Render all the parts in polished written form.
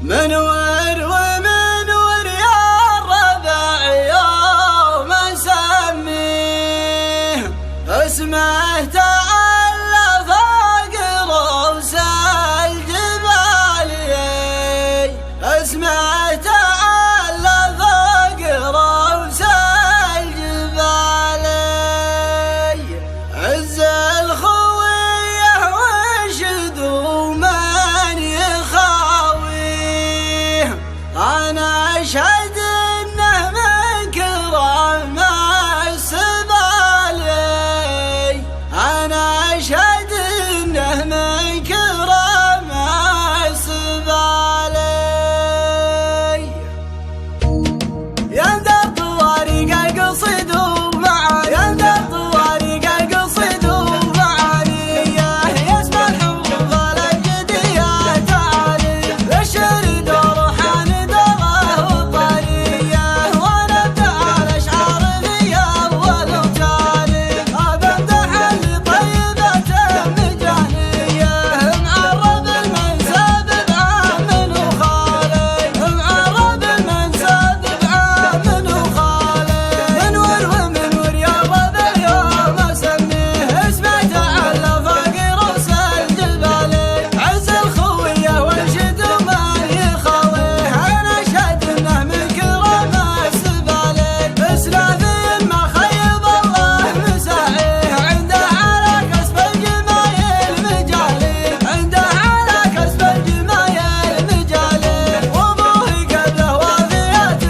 منور ومنور يا الربع يوم نسميه اسمه تعالى فوق رؤوس الجبال اسمه تعالى فوق رؤوس الجبال عز الخويه وشد ومن يخاويه أنا أشهد إنه من كرم السبالي أنا أشهد إنه من كرم السبالي يندر طوارق القصيد ومعاني يندر طوارق القصيد ومعانيه يسمى الحروف الأبجدية تعالي الشعر روحان دره وطريه ونبدأ الأشعار ذي أول تالي أبمدح اللي طيبة مجانيه معرب المنساب بعام وخالي معرب المنساب بعام وخالي منور ومنور يا الربع يوم أسميه اسمه تعالى فوق رؤوس الجبال عز الخويه وانشد ومن يخاويه أنا أشهد إنه من كرم السبالي بسلافي ما خيب الله مساعيه عنده على كسب الجمايل مجالي عنده على كسب الجمايل مجالي وابوه قبله وافيات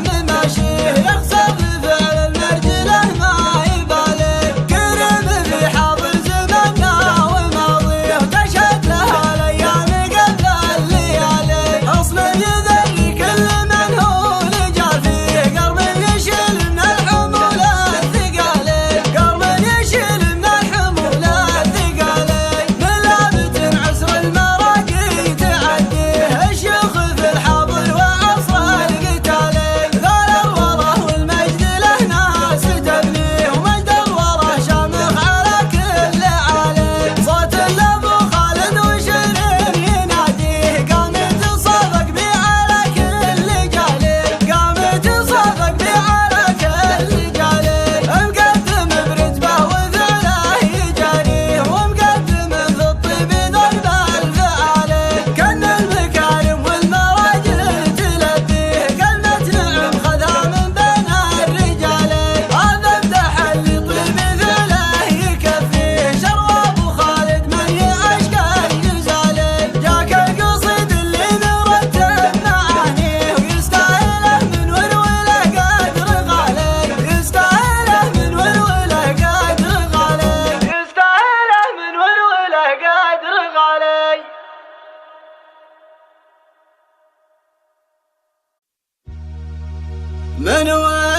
مماشيه يخسر بفعل المرجله ما يبالي كرم في حاضر زمننا وماضيه تشهد لها الايام قبل الليالي اصل يذري كل من هو رجال فيه قرب يشيل من الحمولة الثقالي قرب يشيل من الحمولة الثقالي من لابت عسر المراقي تعديه الشيوخ في الحاضر وعصر القتالي ذال الورى والمجد له ناس تبنيه ومجد الورى شامخ على كل عالي صوت الابو خالد وشيرين يناديه قام يتصافق بي على كل جالي قام يتصافق بي على كل جالي مقدم برتبه وذله يجاريه ومقدم في الطيب ضرب الفعالي كان المكارم والمراجل تلبيه كلمة نعم خذها من بين الرجال أبمدح اللي طيب فعله يكفيه شر ابو خالد من يعشق الجزالي جاك القصيد اللي مرتب معانيه ويستاهله من ولوله قدر غالي يستاهله من ولوله قدر غالي يستاهله من ولوله قدر غالي منور